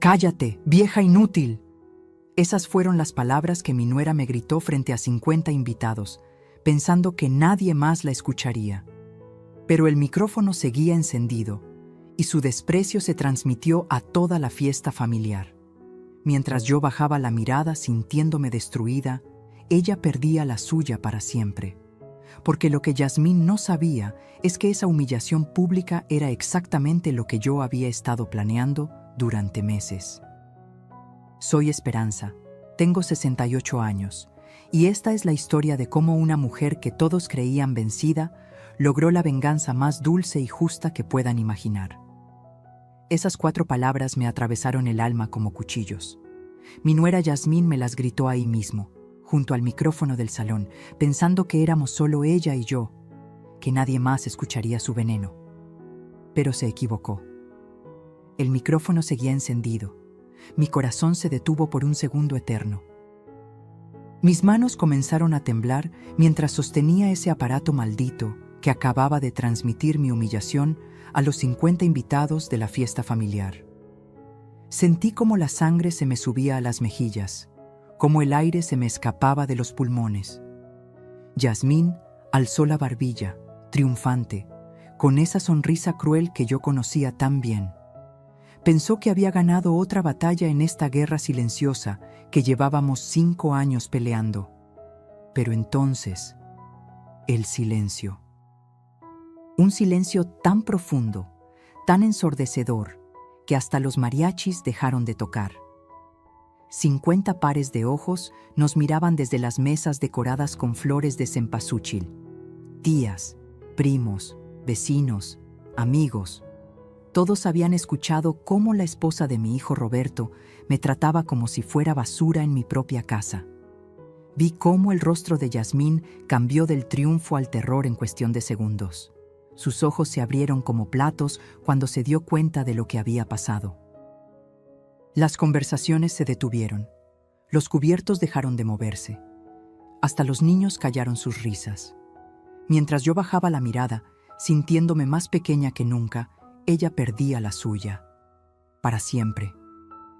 «¡Cállate, vieja inútil!». Esas fueron las palabras que mi nuera me gritó frente a 50 invitados, pensando que nadie más la escucharía. Pero el micrófono seguía encendido, y su desprecio se transmitió a toda la fiesta familiar. Mientras yo bajaba la mirada sintiéndome destruida, ella perdía la suya para siempre. Porque lo que Yasmín no sabía es que esa humillación pública era exactamente lo que yo había estado planeando durante meses. Soy Esperanza, tengo 68 años, y esta es la historia de cómo una mujer que todos creían vencida logró la venganza más dulce y justa que puedan imaginar. Esas 4 palabras me atravesaron el alma como cuchillos. Mi nuera Yasmín me las gritó ahí mismo, junto al micrófono del salón, pensando que éramos solo ella y yo, que nadie más escucharía su veneno. Pero se equivocó. El micrófono seguía encendido. Mi corazón se detuvo por un segundo eterno. Mis manos comenzaron a temblar mientras sostenía ese aparato maldito que acababa de transmitir mi humillación a los 50 invitados de la fiesta familiar. Sentí como la sangre se me subía a las mejillas, como el aire se me escapaba de los pulmones. Yasmín alzó la barbilla, triunfante, con esa sonrisa cruel que yo conocía tan bien. Pensó que había ganado otra batalla en esta guerra silenciosa que llevábamos 5 años peleando. Pero entonces, el silencio. Un silencio tan profundo, tan ensordecedor, que hasta los mariachis dejaron de tocar. 50 pares de ojos nos miraban desde las mesas decoradas con flores de cempasúchil. Tías, primos, vecinos, amigos. Todos habían escuchado cómo la esposa de mi hijo Roberto me trataba como si fuera basura en mi propia casa. Vi cómo el rostro de Yasmín cambió del triunfo al terror en cuestión de segundos. Sus ojos se abrieron como platos cuando se dio cuenta de lo que había pasado. Las conversaciones se detuvieron. Los cubiertos dejaron de moverse. Hasta los niños callaron sus risas. Mientras yo bajaba la mirada, sintiéndome más pequeña que nunca, ella perdía la suya. Para siempre.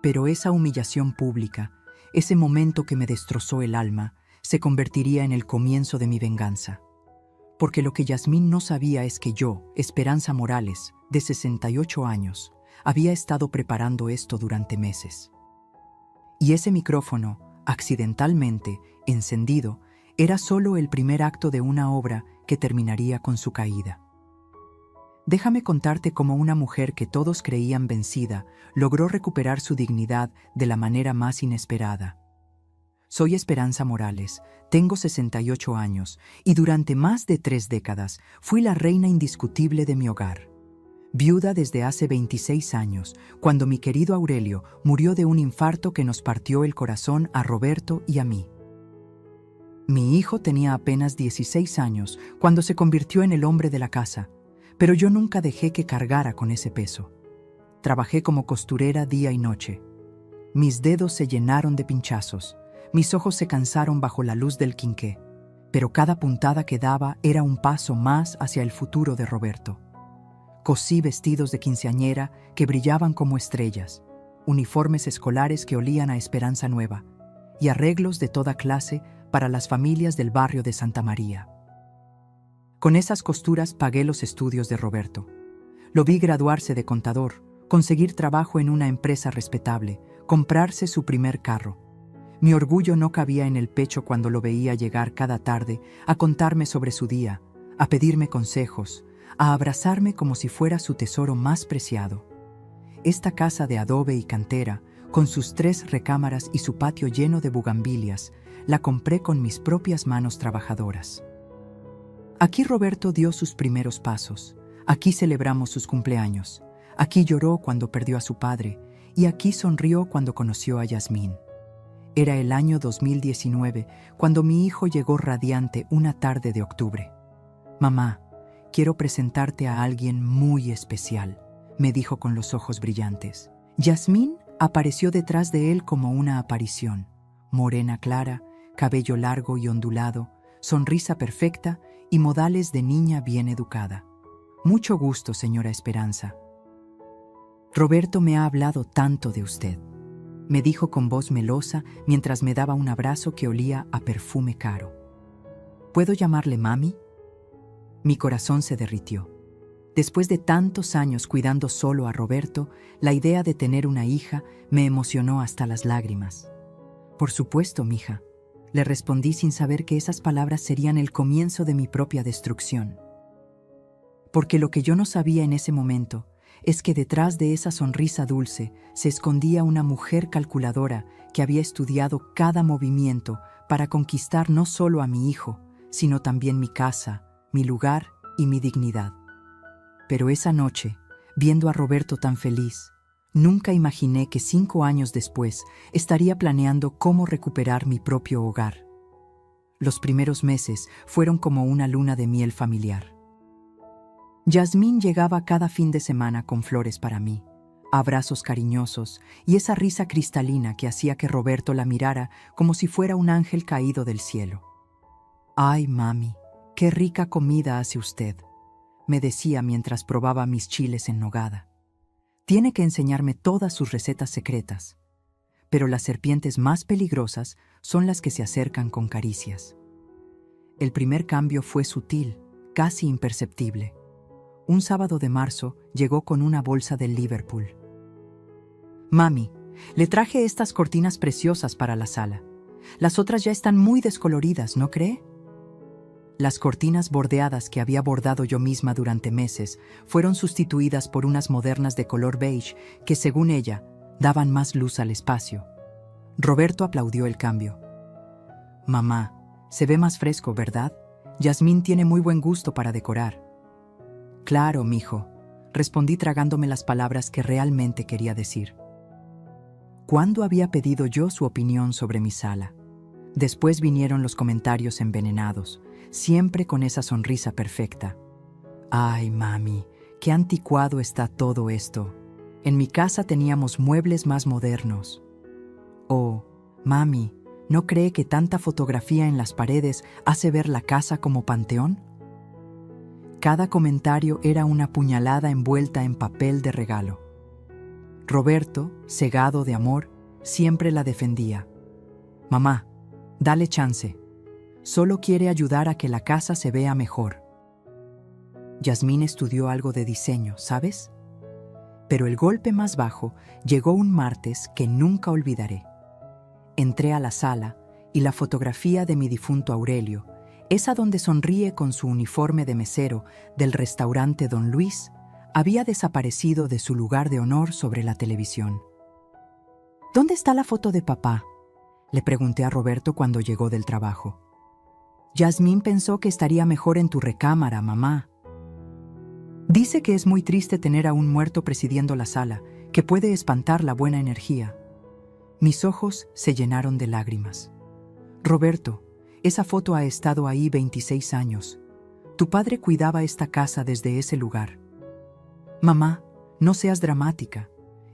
Pero esa humillación pública, ese momento que me destrozó el alma, se convertiría en el comienzo de mi venganza. Porque lo que Yasmín no sabía es que yo, Esperanza Morales, de 68 años, había estado preparando esto durante meses. Y ese micrófono, accidentalmente, encendido, era solo el primer acto de una obra que terminaría con su caída. Déjame contarte cómo una mujer que todos creían vencida logró recuperar su dignidad de la manera más inesperada. Soy Esperanza Morales, tengo 68 años y durante más de 3 décadas fui la reina indiscutible de mi hogar. Viuda desde hace 26 años, cuando mi querido Aurelio murió de un infarto que nos partió el corazón a Roberto y a mí. Mi hijo tenía apenas 16 años cuando se convirtió en el hombre de la casa, pero yo nunca dejé que cargara con ese peso. Trabajé como costurera día y noche. Mis dedos se llenaron de pinchazos, mis ojos se cansaron bajo la luz del quinqué, pero cada puntada que daba era un paso más hacia el futuro de Roberto. Cosí vestidos de quinceañera que brillaban como estrellas, uniformes escolares que olían a esperanza nueva y arreglos de toda clase para las familias del barrio de Santa María. Con esas costuras pagué los estudios de Roberto. Lo vi graduarse de contador, conseguir trabajo en una empresa respetable, comprarse su primer carro. Mi orgullo no cabía en el pecho cuando lo veía llegar cada tarde a contarme sobre su día, a pedirme consejos, a abrazarme como si fuera su tesoro más preciado. Esta casa de adobe y cantera, con sus 3 recámaras y su patio lleno de bugambilias, la compré con mis propias manos trabajadoras. Aquí Roberto dio sus primeros pasos, aquí celebramos sus cumpleaños, aquí lloró cuando perdió a su padre y aquí sonrió cuando conoció a Yasmín. Era el año 2019 cuando mi hijo llegó radiante una tarde de octubre. «Mamá, quiero presentarte a alguien muy especial», me dijo con los ojos brillantes. Yasmín apareció detrás de él como una aparición. Morena clara, cabello largo y ondulado, sonrisa perfecta y modales de niña bien educada. «Mucho gusto, señora Esperanza». Roberto me ha hablado tanto de usted, me dijo con voz melosa mientras me daba un abrazo que olía a perfume caro. ¿Puedo llamarle mami? Mi corazón se derritió. Después de tantos años cuidando solo a Roberto, la idea de tener una hija me emocionó hasta las lágrimas. Por supuesto, mija, le respondí sin saber que esas palabras serían el comienzo de mi propia destrucción. Porque lo que yo no sabía en ese momento es que detrás de esa sonrisa dulce se escondía una mujer calculadora que había estudiado cada movimiento para conquistar no solo a mi hijo, sino también mi casa, mi lugar y mi dignidad. Pero esa noche, viendo a Roberto tan feliz, nunca imaginé que 5 años después estaría planeando cómo recuperar mi propio hogar. Los primeros meses fueron como una luna de miel familiar. Yasmín llegaba cada fin de semana con flores para mí, abrazos cariñosos y esa risa cristalina que hacía que Roberto la mirara como si fuera un ángel caído del cielo. «Ay, mami, qué rica comida hace usted», me decía mientras probaba mis chiles en nogada. Tiene que enseñarme todas sus recetas secretas, pero las serpientes más peligrosas son las que se acercan con caricias. El primer cambio fue sutil, casi imperceptible. Un sábado de marzo llegó con una bolsa del Liverpool. «Mami, le traje estas cortinas preciosas para la sala. Las otras ya están muy descoloridas, ¿no cree?». Las cortinas bordeadas que había bordado yo misma durante meses fueron sustituidas por unas modernas de color beige que, según ella, daban más luz al espacio. Roberto aplaudió el cambio. «Mamá, se ve más fresco, ¿verdad? Yasmín tiene muy buen gusto para decorar». «Claro, mijo», respondí tragándome las palabras que realmente quería decir. ¿Cuándo había pedido yo su opinión sobre mi sala? Después vinieron los comentarios envenenados, siempre con esa sonrisa perfecta. «Ay, mami, qué anticuado está todo esto. En mi casa teníamos muebles más modernos». «Oh, mami, ¿no cree que tanta fotografía en las paredes hace ver la casa como panteón?». Cada comentario era una puñalada envuelta en papel de regalo. Roberto, cegado de amor, siempre la defendía. «Mamá, dale chance. Solo quiere ayudar a que la casa se vea mejor». Yasmín estudió algo de diseño, ¿sabes? Pero el golpe más bajo llegó un martes que nunca olvidaré. Entré a la sala y la fotografía de mi difunto Aurelio, esa donde sonríe con su uniforme de mesero del restaurante Don Luis, había desaparecido de su lugar de honor sobre la televisión. «¿Dónde está la foto de papá?», le pregunté a Roberto cuando llegó del trabajo. «Yasmín pensó que estaría mejor en tu recámara, mamá. Dice que es muy triste tener a un muerto presidiendo la sala, que puede espantar la buena energía». Mis ojos se llenaron de lágrimas. «Roberto, esa foto ha estado ahí 26 años. Tu padre cuidaba esta casa desde ese lugar». «Mamá, no seas dramática.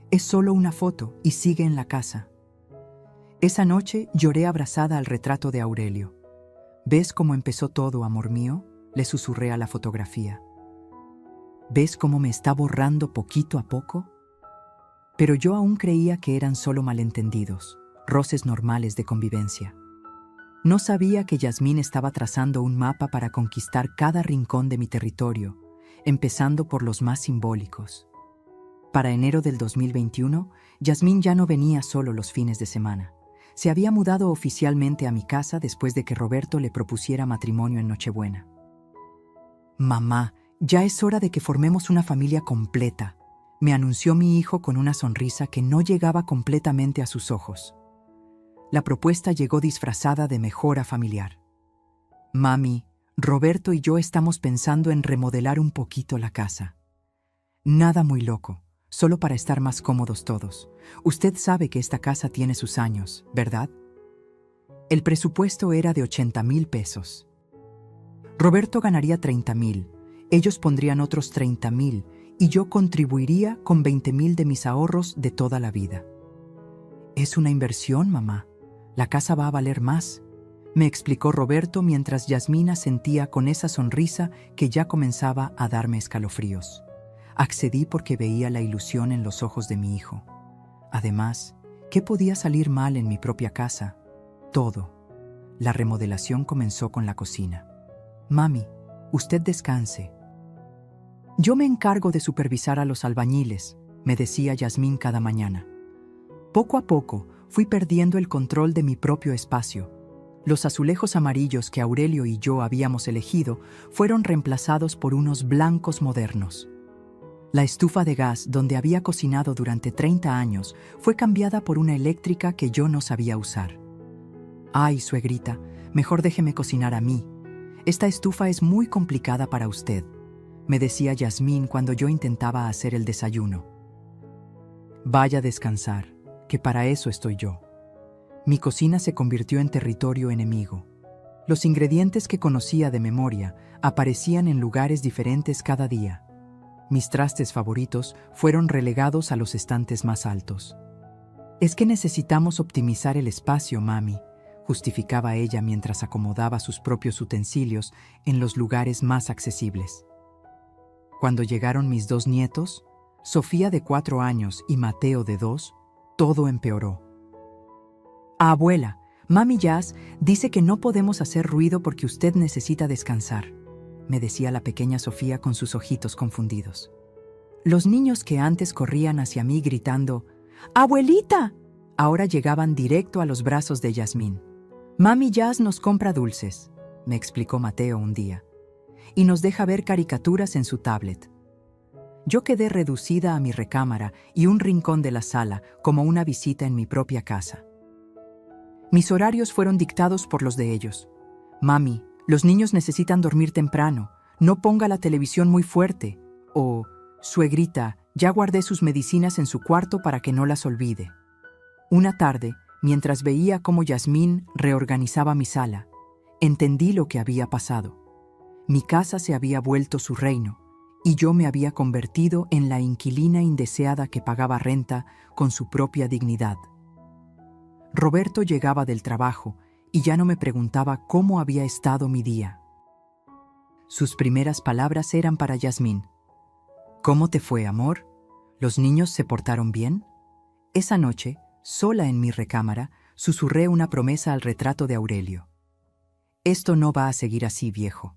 Es solo una foto y sigue en la casa». Esa noche lloré abrazada al retrato de Aurelio. «¿Ves cómo empezó todo, amor mío?», le susurré a la fotografía. «¿Ves cómo me está borrando poquito a poco?». Pero yo aún creía que eran solo malentendidos, roces normales de convivencia. No sabía que Yasmín estaba trazando un mapa para conquistar cada rincón de mi territorio, empezando por los más simbólicos. Para enero del 2021, Yasmín ya no venía solo los fines de semana. Se había mudado oficialmente a mi casa después de que Roberto le propusiera matrimonio en Nochebuena. «Mamá, ya es hora de que formemos una familia completa», me anunció mi hijo con una sonrisa que no llegaba completamente a sus ojos. La propuesta llegó disfrazada de mejora familiar. «Mami, Roberto y yo estamos pensando en remodelar un poquito la casa. Nada muy loco, solo para estar más cómodos todos. Usted sabe que esta casa tiene sus años, ¿verdad?». El presupuesto era de 80,000 pesos. Roberto ganaría 30,000, ellos pondrían otros 30,000 y yo contribuiría con 20,000 de mis ahorros de toda la vida. «Es una inversión, mamá. La casa va a valer más», me explicó Roberto mientras Yasmina sentía con esa sonrisa que ya comenzaba a darme escalofríos. Accedí porque veía la ilusión en los ojos de mi hijo. Además, ¿qué podía salir mal en mi propia casa? Todo. La remodelación comenzó con la cocina. Mami, usted descanse. Yo me encargo de supervisar a los albañiles, me decía Yasmín cada mañana. Poco a poco fui perdiendo el control de mi propio espacio. Los azulejos amarillos que Aurelio y yo habíamos elegido fueron reemplazados por unos blancos modernos. La estufa de gas donde había cocinado durante 30 años fue cambiada por una eléctrica que yo no sabía usar. Ay, suegrita, mejor déjeme cocinar a mí. Esta estufa es muy complicada para usted, me decía Yasmín cuando yo intentaba hacer el desayuno. Vaya a descansar, que para eso estoy yo. Mi cocina se convirtió en territorio enemigo. Los ingredientes que conocía de memoria aparecían en lugares diferentes cada día. Mis trastes favoritos fueron relegados a los estantes más altos. Es que necesitamos optimizar el espacio, mami, justificaba ella mientras acomodaba sus propios utensilios en los lugares más accesibles. Cuando llegaron mis 2 nietos, Sofía de 4 años y Mateo de 2, todo empeoró. Abuela, Mami Jazz dice que no podemos hacer ruido porque usted necesita descansar, me decía la pequeña Sofía con sus ojitos confundidos. Los niños que antes corrían hacia mí gritando ¡Abuelita!, ahora llegaban directo a los brazos de Yasmín. Mami Jazz nos compra dulces, me explicó Mateo un día, y nos deja ver caricaturas en su tablet. Yo quedé reducida a mi recámara y un rincón de la sala como una visita en mi propia casa. Mis horarios fueron dictados por los de ellos. Mami, los niños necesitan dormir temprano, no ponga la televisión muy fuerte. O, suegrita, ya guardé sus medicinas en su cuarto para que no las olvide. Una tarde, mientras veía cómo Yasmín reorganizaba mi sala, entendí lo que había pasado. Mi casa se había vuelto su reino, y yo me había convertido en la inquilina indeseada que pagaba renta con su propia dignidad. Roberto llegaba del trabajo y ya no me preguntaba cómo había estado mi día. Sus primeras palabras eran para Yasmín. ¿Cómo te fue, amor? ¿Los niños se portaron bien? Esa noche, sola en mi recámara, susurré una promesa al retrato de Aurelio. Esto no va a seguir así, viejo.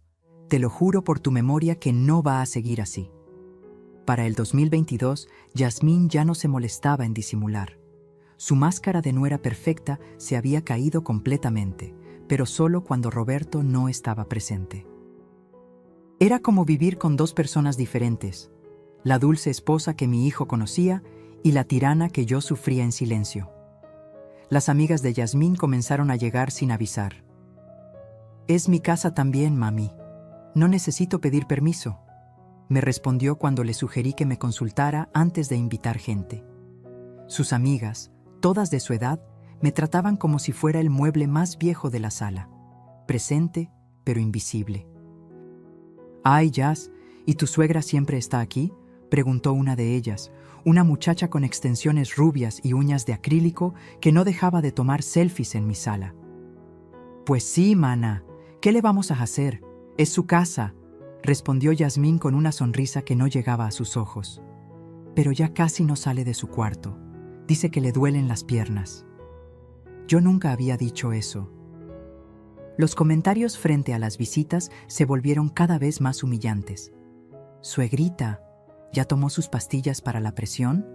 Te lo juro por tu memoria que no va a seguir así. Para el 2022, Yasmín ya no se molestaba en disimular. Su máscara de nuera perfecta se había caído completamente, pero solo cuando Roberto no estaba presente. Era como vivir con 2 personas diferentes, la dulce esposa que mi hijo conocía y la tirana que yo sufría en silencio. Las amigas de Yasmín comenzaron a llegar sin avisar. «Es mi casa también, mami. No necesito pedir permiso», me respondió cuando le sugerí que me consultara antes de invitar gente. Sus amigas, todas de su edad, me trataban como si fuera el mueble más viejo de la sala, presente pero invisible. «Ay, Jazz, ¿y tu suegra siempre está aquí?», preguntó una de ellas, una muchacha con extensiones rubias y uñas de acrílico que no dejaba de tomar selfies en mi sala. «Pues sí, mana, ¿qué le vamos a hacer? Es su casa», respondió Yasmín con una sonrisa que no llegaba a sus ojos. Pero ya casi no sale de su cuarto. Dice que le duelen las piernas. Yo nunca había dicho eso. Los comentarios frente a las visitas se volvieron cada vez más humillantes. «Suegrita, ¿ya tomó sus pastillas para la presión?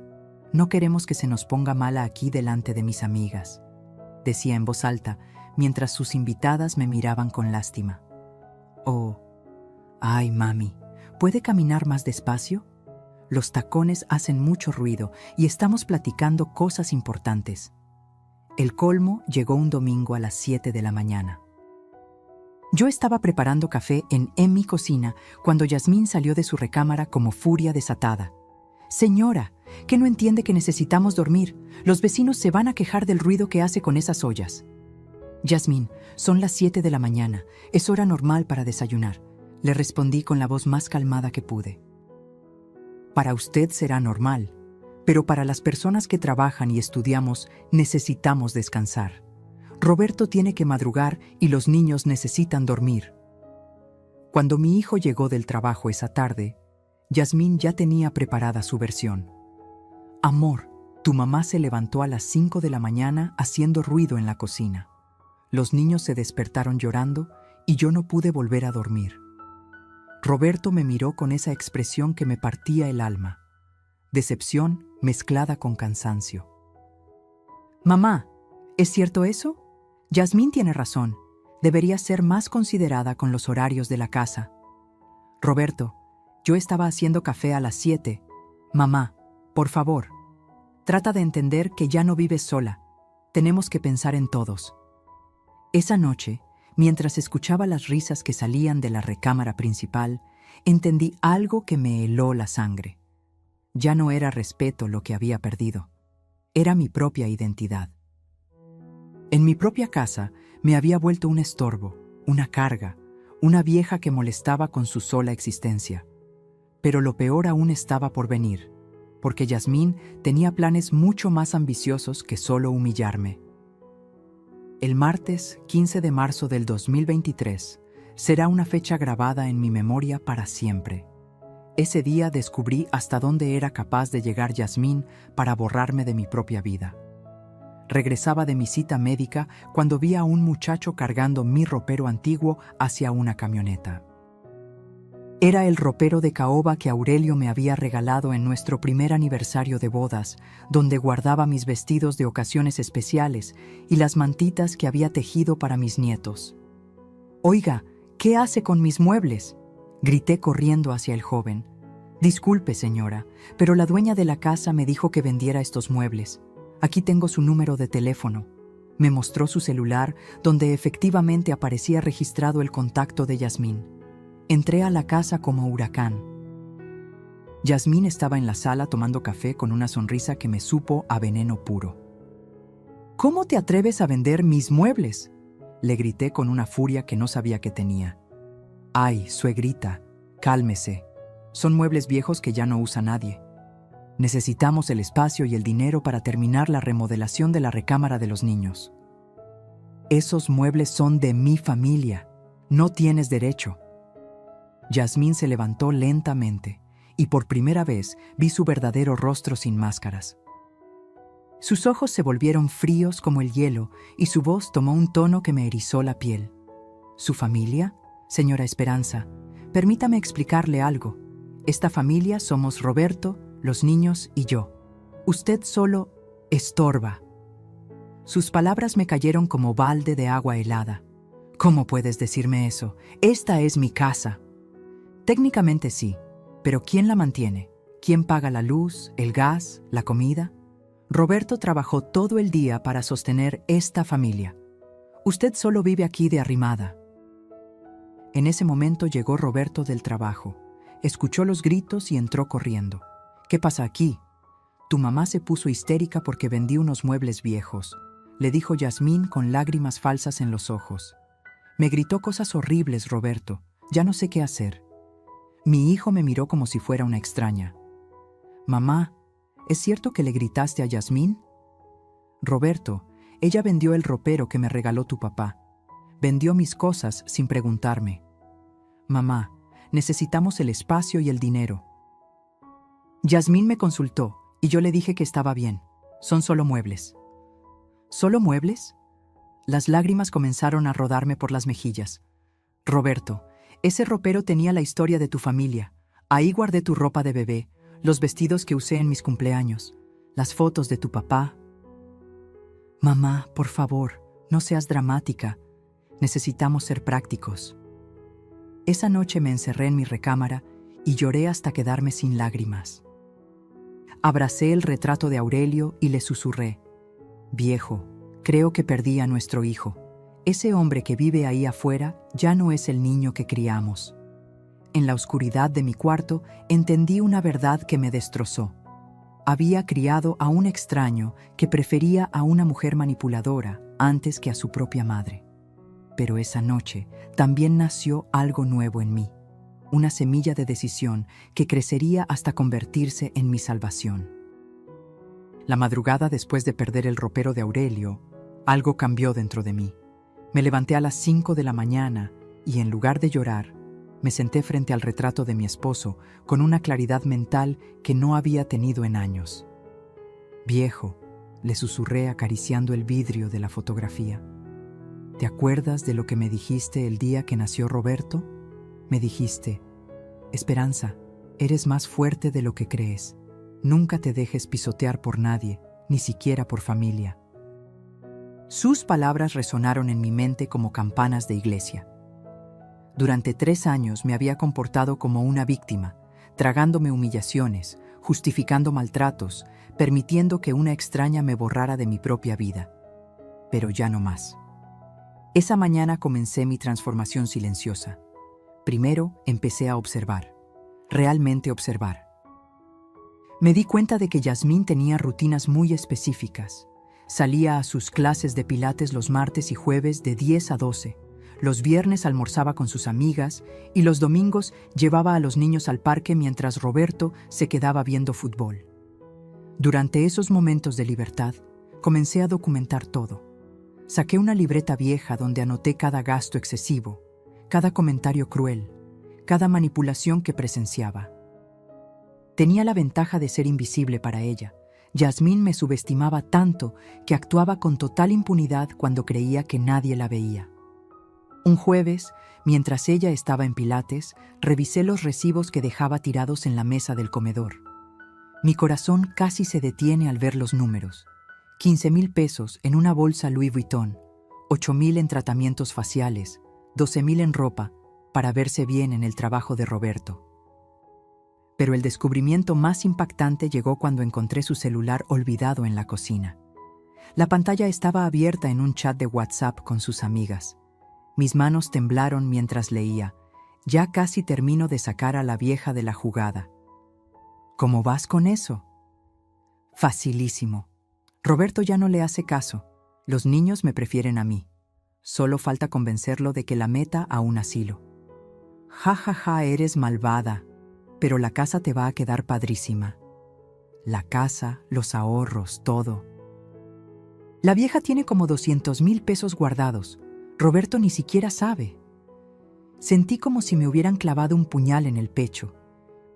No queremos que se nos ponga mala aquí delante de mis amigas», decía en voz alta, mientras sus invitadas me miraban con lástima. «Oh, ay, mami, ¿puede caminar más despacio? Los tacones hacen mucho ruido y estamos platicando cosas importantes». El colmo llegó un domingo a las 7 de la mañana. Yo estaba preparando café en mi cocina cuando Yasmín salió de su recámara como furia desatada. «Señora, ¿qué no entiende que necesitamos dormir? Los vecinos se van a quejar del ruido que hace con esas ollas». «Yasmín, son las 7 de la mañana, es hora normal para desayunar», le respondí con la voz más calmada que pude. «Para usted será normal, pero para las personas que trabajan y estudiamos necesitamos descansar. Roberto tiene que madrugar y los niños necesitan dormir». Cuando mi hijo llegó del trabajo esa tarde, Yasmín ya tenía preparada su versión. Amor, tu mamá se levantó a las 5 de la mañana haciendo ruido en la cocina. Los niños se despertaron llorando y yo no pude volver a dormir. Roberto me miró con esa expresión que me partía el alma. Decepción mezclada con cansancio. Mamá, ¿es cierto eso? Yasmín tiene razón. Debería ser más considerada con los horarios de la casa. Roberto, yo estaba haciendo café a las 7. Mamá, por favor, trata de entender que ya no vives sola. Tenemos que pensar en todos. Esa noche, mientras escuchaba las risas que salían de la recámara principal, entendí algo que me heló la sangre. Ya no era respeto lo que había perdido. Era mi propia identidad. En mi propia casa me había vuelto un estorbo, una carga, una vieja que molestaba con su sola existencia. Pero lo peor aún estaba por venir, porque Yasmín tenía planes mucho más ambiciosos que solo humillarme. El martes 15 de marzo del 2023 será una fecha grabada en mi memoria para siempre. Ese día descubrí hasta dónde era capaz de llegar Yasmín para borrarme de mi propia vida. Regresaba de mi cita médica cuando vi a un muchacho cargando mi ropero antiguo hacia una camioneta. Era el ropero de caoba que Aurelio me había regalado en nuestro primer aniversario de bodas, donde guardaba mis vestidos de ocasiones especiales y las mantitas que había tejido para mis nietos. «Oiga, ¿qué hace con mis muebles?», grité corriendo hacia el joven. «Disculpe, señora, pero la dueña de la casa me dijo que vendiera estos muebles. Aquí tengo su número de teléfono». Me mostró su celular, donde efectivamente aparecía registrado el contacto de Yasmín. Entré a la casa como huracán. Yasmín estaba en la sala tomando café con una sonrisa que me supo a veneno puro. «¿Cómo te atreves a vender mis muebles?», le grité con una furia que no sabía que tenía. «Ay, suegrita, cálmese. Son muebles viejos que ya no usa nadie. Necesitamos el espacio y el dinero para terminar la remodelación de la recámara de los niños. Esos muebles son de mi familia. No tienes derecho». Yasmín se levantó lentamente y por primera vez vi su verdadero rostro sin máscaras. Sus ojos se volvieron fríos como el hielo y su voz tomó un tono que me erizó la piel. «¿Su familia? Señora Esperanza, permítame explicarle algo. Esta familia somos Roberto, los niños y yo. Usted solo estorba». Sus palabras me cayeron como balde de agua helada. «¿Cómo puedes decirme eso? Esta es mi casa». «Técnicamente sí, pero ¿quién la mantiene? ¿Quién paga la luz, el gas, la comida?» Roberto trabajó todo el día para sostener esta familia. Usted solo vive aquí de arrimada. En ese momento llegó Roberto del trabajo. Escuchó los gritos y entró corriendo. «¿Qué pasa aquí?» «Tu mamá se puso histérica porque vendí unos muebles viejos», le dijo Yasmín con lágrimas falsas en los ojos. «Me gritó cosas horribles, Roberto. Ya no sé qué hacer». Mi hijo me miró como si fuera una extraña. «Mamá, ¿es cierto que le gritaste a Yasmín?» «Roberto, ella vendió el ropero que me regaló tu papá. Vendió mis cosas sin preguntarme». «Mamá, necesitamos el espacio y el dinero». Yasmín me consultó y yo le dije que estaba bien. Son solo muebles. ¿Solo muebles? Las lágrimas comenzaron a rodarme por las mejillas. «Roberto, ese ropero tenía la historia de tu familia. Ahí guardé tu ropa de bebé, los vestidos que usé en mis cumpleaños, las fotos de tu papá». «Mamá, por favor, no seas dramática. Necesitamos ser prácticos». Esa noche me encerré en mi recámara y lloré hasta quedarme sin lágrimas. Abracé el retrato de Aurelio y le susurré: «Viejo, creo que perdí a nuestro hijo. Ese hombre que vive ahí afuera ya no es el niño que criamos». En la oscuridad de mi cuarto entendí una verdad que me destrozó. Había criado a un extraño que prefería a una mujer manipuladora antes que a su propia madre. Pero esa noche también nació algo nuevo en mí, una semilla de decisión que crecería hasta convertirse en mi salvación. La madrugada después de perder el ropero de Aurelio, algo cambió dentro de mí. Me levanté a las 5 de la mañana y en lugar de llorar, Me senté frente al retrato de mi esposo con una claridad mental que no había tenido en años. «Viejo», le susurré acariciando el vidrio de la fotografía. «¿Te acuerdas de lo que me dijiste el día que nació Roberto? Me dijiste, Esperanza, eres más fuerte de lo que crees. Nunca te dejes pisotear por nadie, ni siquiera por familia». Sus palabras resonaron en mi mente como campanas de iglesia. Durante 3 años me había comportado como una víctima, tragándome humillaciones, justificando maltratos, permitiendo que una extraña me borrara de mi propia vida. Pero ya no más. Esa mañana comencé mi transformación silenciosa. Primero empecé a observar, realmente observar. Me di cuenta de que Yasmín tenía rutinas muy específicas. Salía a sus clases de pilates los martes y jueves de 10 a 12. Los viernes almorzaba con sus amigas y los domingos llevaba a los niños al parque mientras Roberto se quedaba viendo fútbol. Durante esos momentos de libertad, comencé a documentar todo. Saqué una libreta vieja donde anoté cada gasto excesivo, cada comentario cruel, cada manipulación que presenciaba. Tenía la ventaja de ser invisible para ella. Yasmín me subestimaba tanto que actuaba con total impunidad cuando creía que nadie la veía. Un jueves, mientras ella estaba en pilates, revisé los recibos que dejaba tirados en la mesa del comedor. Mi corazón casi se detiene al ver los números. 15,000 pesos en una bolsa Louis Vuitton, 8,000 en tratamientos faciales, 12,000 en ropa, para verse bien en el trabajo de Roberto. Pero el descubrimiento más impactante llegó cuando encontré su celular olvidado en la cocina. La pantalla estaba abierta en un chat de WhatsApp con sus amigas. Mis manos temblaron mientras leía. Ya casi termino de sacar a la vieja de la jugada. ¿Cómo vas con eso? Facilísimo. Roberto ya no le hace caso. Los niños me prefieren a mí. Solo falta convencerlo de que la meta a un asilo. Ja, ja, ja, eres malvada. Pero la casa te va a quedar padrísima. La casa, los ahorros, todo. La vieja tiene como 200,000 pesos guardados. Roberto ni siquiera sabe. Sentí como si me hubieran clavado un puñal en el pecho,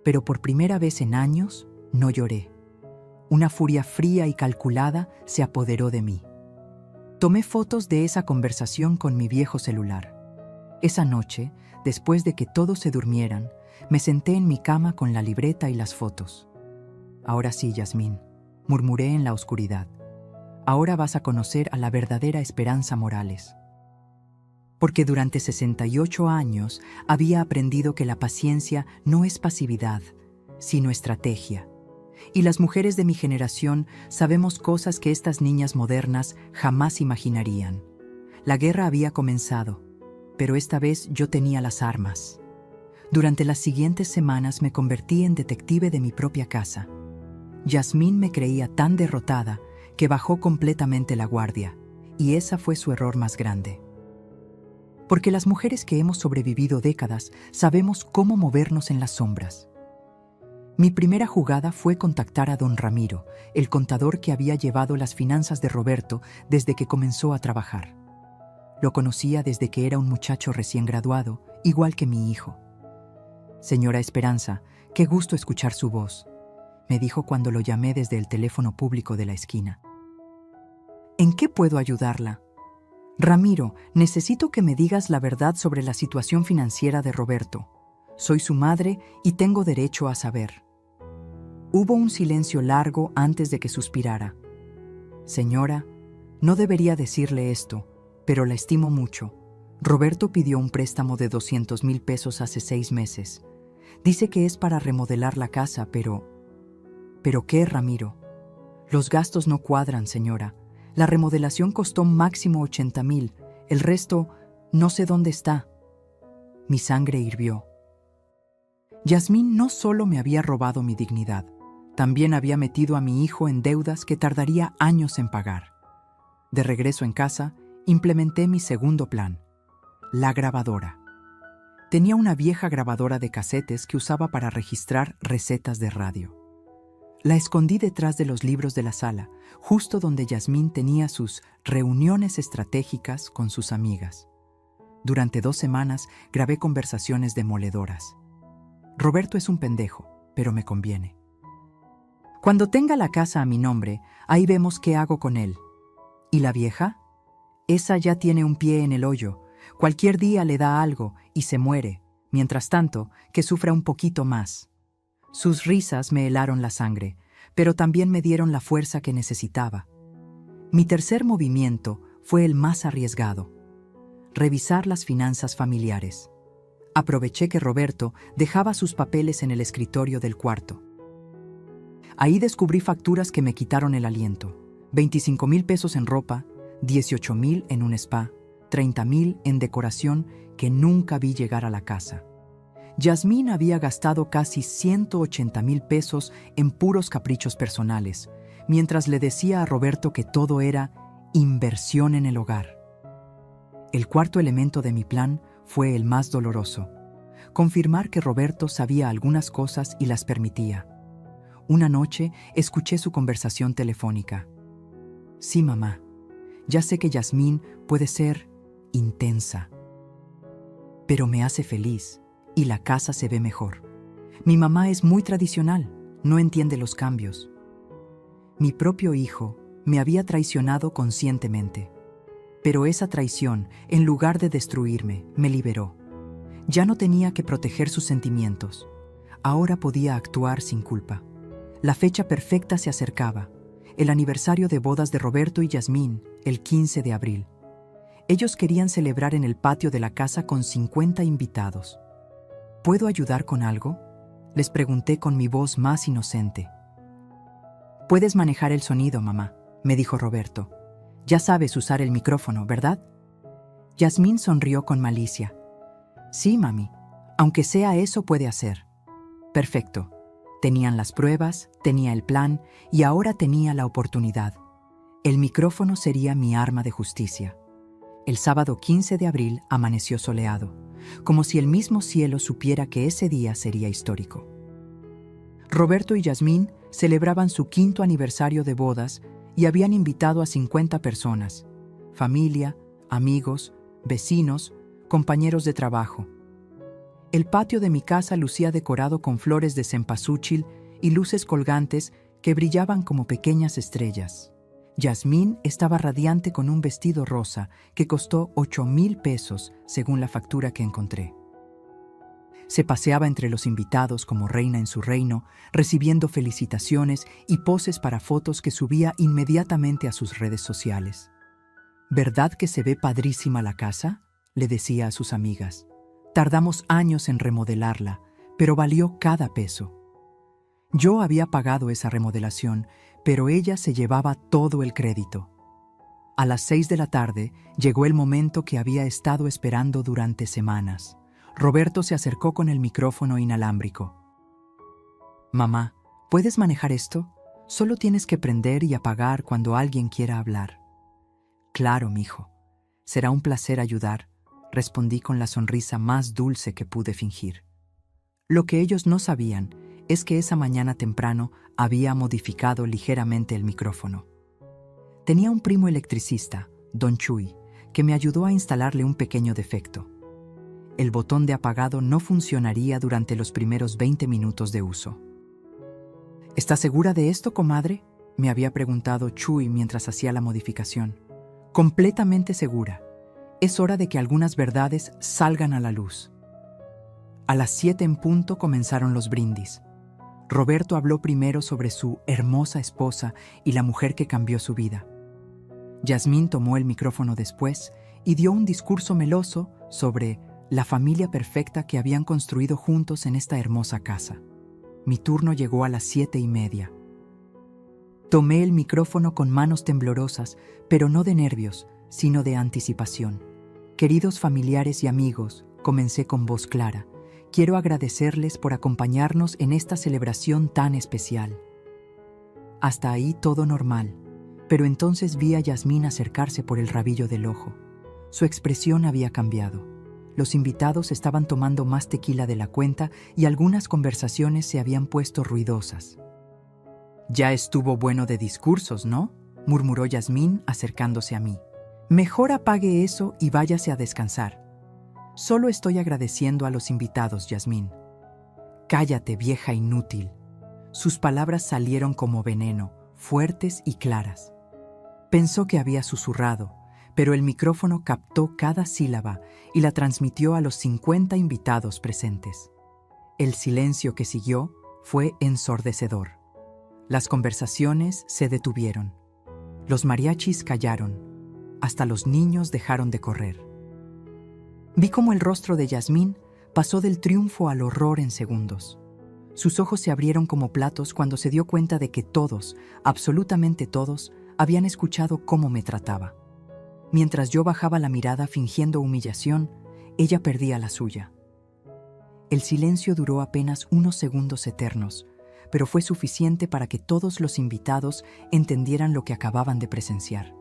pero por primera vez en años no lloré. Una furia fría y calculada se apoderó de mí. Tomé fotos de esa conversación con mi viejo celular. Esa noche, después de que todos se durmieran, me senté en mi cama con la libreta y las fotos. Ahora sí, Yasmín, murmuré en la oscuridad. Ahora vas a conocer a la verdadera Esperanza Morales. Porque durante 68 años había aprendido que la paciencia no es pasividad, sino estrategia. Y las mujeres de mi generación sabemos cosas que estas niñas modernas jamás imaginarían. La guerra había comenzado, pero esta vez yo tenía las armas. Durante las siguientes semanas me convertí en detective de mi propia casa. Yasmín me creía tan derrotada que bajó completamente la guardia, y esa fue su error más grande. Porque las mujeres que hemos sobrevivido décadas sabemos cómo movernos en las sombras. Mi primera jugada fue contactar a don Ramiro, el contador que había llevado las finanzas de Roberto desde que comenzó a trabajar. Lo conocía desde que era un muchacho recién graduado, igual que mi hijo. «Señora Esperanza, qué gusto escuchar su voz», me dijo cuando lo llamé desde el teléfono público de la esquina. «¿En qué puedo ayudarla?» «Ramiro, necesito que me digas la verdad sobre la situación financiera de Roberto. Soy su madre y tengo derecho a saber». Hubo un silencio largo antes de que suspirara. «Señora, no debería decirle esto, pero la estimo mucho. Roberto pidió un préstamo de 200,000 pesos hace 6 meses. Dice que es para remodelar la casa, pero... ¿Pero qué, Ramiro? Los gastos no cuadran, señora. La remodelación costó máximo 80,000. El resto, no sé dónde está». Mi sangre hirvió. Yasmín no solo me había robado mi dignidad, también había metido a mi hijo en deudas que tardaría años en pagar. De regreso en casa, implementé mi segundo plan, la grabadora. Tenía una vieja grabadora de casetes que usaba para registrar recetas de radio. La escondí detrás de los libros de la sala, justo donde Yasmín tenía sus reuniones estratégicas con sus amigas. Durante 2 semanas grabé conversaciones demoledoras. Roberto es un pendejo, pero me conviene. Cuando tenga la casa a mi nombre, ahí vemos qué hago con él. ¿Y la vieja? Esa ya tiene un pie en el hoyo. Cualquier día le da algo y se muere. Mientras tanto, que sufra un poquito más. Sus risas me helaron la sangre, pero también me dieron la fuerza que necesitaba. Mi tercer movimiento fue el más arriesgado: revisar las finanzas familiares. Aproveché que Roberto dejaba sus papeles en el escritorio del cuarto. Ahí descubrí facturas que me quitaron el aliento. 25,000 pesos en ropa, 18,000 en un spa, 30,000 en decoración que nunca vi llegar a la casa. Yasmín había gastado casi 180,000 pesos en puros caprichos personales, mientras le decía a Roberto que todo era inversión en el hogar. El cuarto elemento de mi plan fue el más doloroso: confirmar que Roberto sabía algunas cosas y las permitía. Una noche escuché su conversación telefónica. Sí, mamá, ya sé que Yasmín puede ser intensa, pero me hace feliz y la casa se ve mejor. Mi mamá es muy tradicional, no entiende los cambios. Mi propio hijo me había traicionado conscientemente, pero esa traición, en lugar de destruirme, me liberó. Ya no tenía que proteger sus sentimientos. Ahora podía actuar sin culpa. La fecha perfecta se acercaba: el aniversario de bodas de Roberto y Yasmín, el 15 de abril. Ellos querían celebrar en el patio de la casa con 50 invitados. ¿Puedo ayudar con algo?, les pregunté con mi voz más inocente. Puedes manejar el sonido, mamá, me dijo Roberto. Ya sabes usar el micrófono, ¿verdad? Yasmín sonrió con malicia. Sí, mami, aunque sea eso puede hacer. Perfecto. Tenían las pruebas, tenía el plan y ahora tenía la oportunidad. El micrófono sería mi arma de justicia. El sábado 15 de abril amaneció soleado, como si el mismo cielo supiera que ese día sería histórico. Roberto y Yasmín celebraban su 5º aniversario de bodas y habían invitado a 50 personas: familia, amigos, vecinos, compañeros de trabajo. El patio de mi casa lucía decorado con flores de cempasúchil y luces colgantes que brillaban como pequeñas estrellas. Yasmín estaba radiante con un vestido rosa que costó 8,000 pesos según la factura que encontré. Se paseaba entre los invitados como reina en su reino, recibiendo felicitaciones y poses para fotos que subía inmediatamente a sus redes sociales. ¿Verdad que se ve padrísima la casa?, le decía a sus amigas. Tardamos años en remodelarla, pero valió cada peso. Yo había pagado esa remodelación, pero ella se llevaba todo el crédito. A las 6 de la tarde llegó el momento que había estado esperando durante semanas. Roberto se acercó con el micrófono inalámbrico. Mamá, ¿puedes manejar esto? Solo tienes que prender y apagar cuando alguien quiera hablar. Claro, mijo. Será un placer ayudar, respondí con la sonrisa más dulce que pude fingir. Lo que ellos no sabían es que esa mañana temprano había modificado ligeramente el micrófono. Tenía un primo electricista, Don Chuy, que me ayudó a instalarle un pequeño defecto. El botón de apagado no funcionaría durante los primeros 20 minutos de uso. ¿Estás segura de esto, comadre?, me había preguntado Chuy mientras hacía la modificación. Completamente segura. Es hora de que algunas verdades salgan a la luz. A las 7 en punto comenzaron los brindis. Roberto habló primero sobre su hermosa esposa y la mujer que cambió su vida. Yasmín tomó el micrófono después y dio un discurso meloso sobre la familia perfecta que habían construido juntos en esta hermosa casa. Mi turno llegó a las 7:30. Tomé el micrófono con manos temblorosas, pero no de nervios, sino de anticipación. Queridos familiares y amigos, comencé con voz clara. Quiero agradecerles por acompañarnos en esta celebración tan especial. Hasta ahí todo normal, pero entonces vi a Yasmín acercarse por el rabillo del ojo. Su expresión había cambiado. Los invitados estaban tomando más tequila de la cuenta y algunas conversaciones se habían puesto ruidosas. «Ya estuvo bueno de discursos, ¿no?», murmuró Yasmín acercándose a mí. «Mejor apague eso y váyase a descansar. Solo estoy agradeciendo a los invitados, Yasmín. Cállate, vieja inútil. Sus palabras salieron como veneno, fuertes y claras. Pensó que había susurrado, pero el micrófono captó cada sílaba y la transmitió a los 50 invitados presentes. El silencio que siguió fue ensordecedor. Las conversaciones se detuvieron. Los mariachis callaron. Hasta los niños dejaron de correr. Vi cómo el rostro de Yasmín pasó del triunfo al horror en segundos. Sus ojos se abrieron como platos cuando se dio cuenta de que todos, absolutamente todos, habían escuchado cómo me trataba. Mientras yo bajaba la mirada fingiendo humillación, ella perdía la suya. El silencio duró apenas unos segundos eternos, pero fue suficiente para que todos los invitados entendieran lo que acababan de presenciar.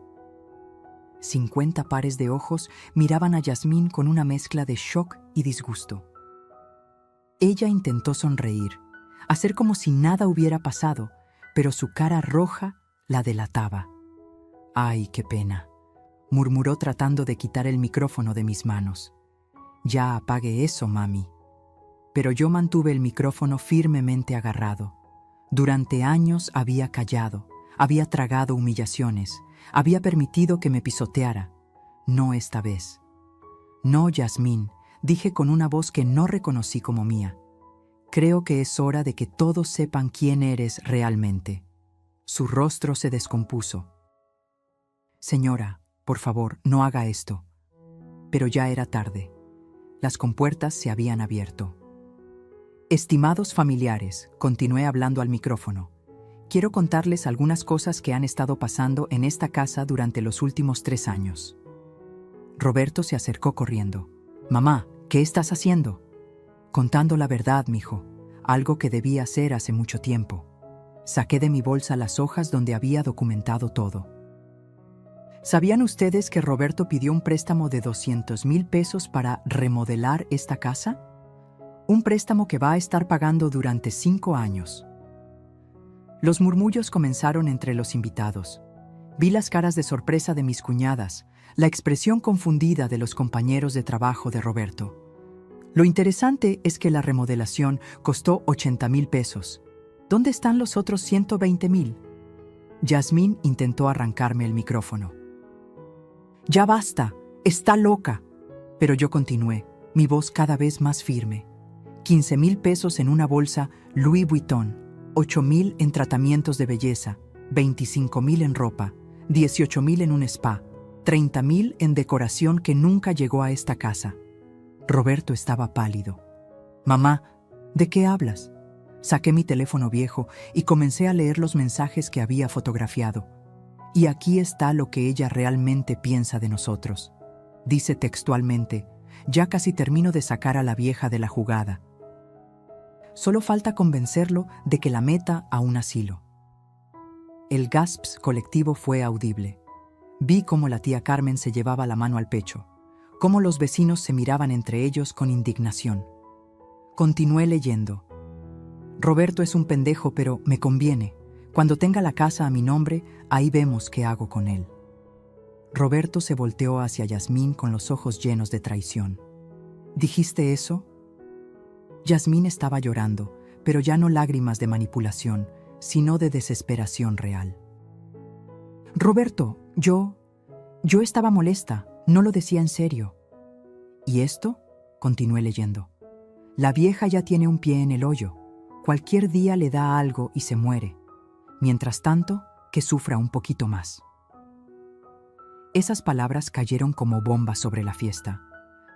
50 pares de ojos miraban a Yasmín con una mezcla de shock y disgusto. Ella intentó sonreír, hacer como si nada hubiera pasado, pero su cara roja la delataba. «Ay, qué pena», murmuró tratando de quitar el micrófono de mis manos. «Ya apague eso, mami». Pero yo mantuve el micrófono firmemente agarrado. Durante años había callado, había tragado humillaciones, había permitido que me pisoteara. No esta vez. «No, Yasmín», dije con una voz que no reconocí como mía. «Creo que es hora de que todos sepan quién eres realmente». Su rostro se descompuso. «Señora, por favor, no haga esto». Pero ya era tarde. Las compuertas se habían abierto. «Estimados familiares», continué hablando al micrófono, «quiero contarles algunas cosas que han estado pasando en esta casa durante los últimos 3 años». Roberto se acercó corriendo. «Mamá, ¿qué estás haciendo?» «Contando la verdad, mijo, algo que debía hacer hace mucho tiempo». Saqué de mi bolsa las hojas donde había documentado todo. ¿Sabían ustedes que Roberto pidió un préstamo de 200,000 pesos para remodelar esta casa? Un préstamo que va a estar pagando durante 5 años. Los murmullos comenzaron entre los invitados. Vi las caras de sorpresa de mis cuñadas, la expresión confundida de los compañeros de trabajo de Roberto. Lo interesante es que la remodelación costó 80,000 pesos. ¿Dónde están los otros 120,000? Yasmín intentó arrancarme el micrófono. «Ya basta, está loca». Pero yo continué, mi voz cada vez más firme. 15,000 pesos en una bolsa Louis Vuitton, 8,000 en tratamientos de belleza, 25,000 en ropa, 18,000 en un spa, 30,000 en decoración que nunca llegó a esta casa. Roberto estaba pálido. «Mamá, ¿de qué hablas?» Saqué mi teléfono viejo y comencé a leer los mensajes que había fotografiado. Y aquí está lo que ella realmente piensa de nosotros. Dice textualmente: «Ya casi termino de sacar a la vieja de la jugada. Solo falta convencerlo de que la meta a un asilo». El gasps colectivo fue audible. Vi cómo la tía Carmen se llevaba la mano al pecho, cómo los vecinos se miraban entre ellos con indignación. Continué leyendo. «Roberto es un pendejo, pero me conviene. Cuando tenga la casa a mi nombre, ahí vemos qué hago con él». Roberto se volteó hacia Yasmín con los ojos llenos de traición. «¿Dijiste eso?» Yasmín estaba llorando, pero ya no lágrimas de manipulación, sino de desesperación real. «Roberto, yo estaba molesta, no lo decía en serio». «¿Y esto?», continué leyendo. «La vieja ya tiene un pie en el hoyo. Cualquier día le da algo y se muere. Mientras tanto, que sufra un poquito más». Esas palabras cayeron como bombas sobre la fiesta.